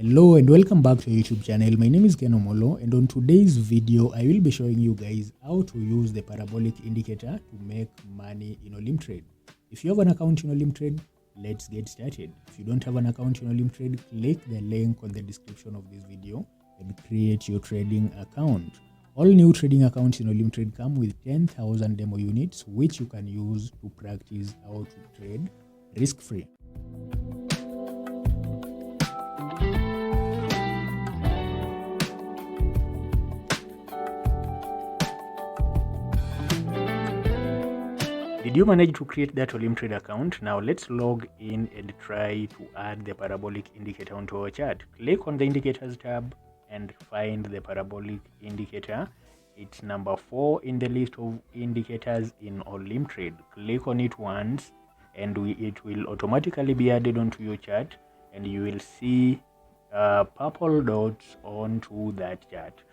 Hello and welcome back to our YouTube channel. My name is Ken Omolo, and on today's video I will be showing you guys how to use the parabolic indicator to make money in Olymptrade. If you have an account in Olymptrade, let's get started. If you don't have an account in Olymptrade, click the link on the description of this video and create your trading account. All new trading accounts in Olymptrade come with 10,000 demo units which you can use to practice how to trade risk-free. Did you manage to create that Olymptrade account? Now let's log in and try to add the parabolic indicator onto our chart. Click on the indicators tab and find the parabolic indicator. It's number 4 in the list of indicators in Olymptrade. Click on it once and it will automatically be added onto your chart, and you will see purple dots onto that chart.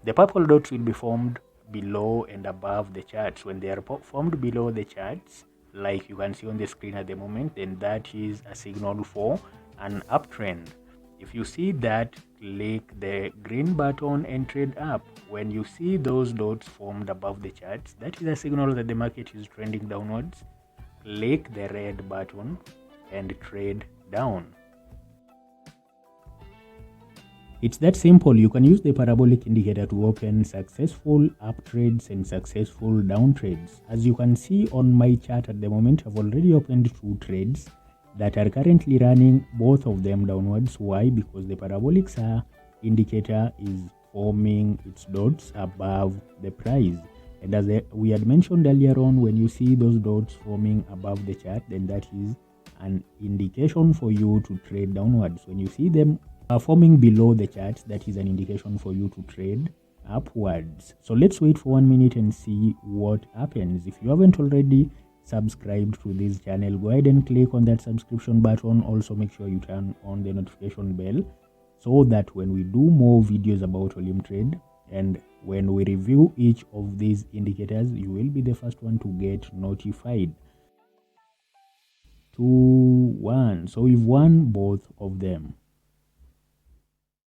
The purple dots will be formed below and above the charts. When they are formed below the charts, like you can see on the screen at the moment, then that is a signal for an uptrend. If you see that, click the green button and trade up. When you see those dots formed above the charts, that is a signal that the market is trending downwards. Click the red button and trade down. It's that simple. You can use the parabolic indicator to open successful up trades and successful down trades. As you can see on my chart at the moment, I've already opened 2 trades that are currently running, both of them downwards. Why? Because the parabolic indicator is forming its dots above the price. And as we had mentioned earlier on, when you see those dots forming above the chart, then that is an indication for you to trade downwards. When you see them forming below the chart, that is an indication for you to trade upwards. So let's wait for 1 minute and see what happens. If you haven't already subscribed to this channel, go ahead and click on that subscription button. Also make sure you turn on the notification bell so that when we do more videos about Olymptrade and when we review each of these indicators, you will be the first one to get notified. 2-1. So we've won both of them.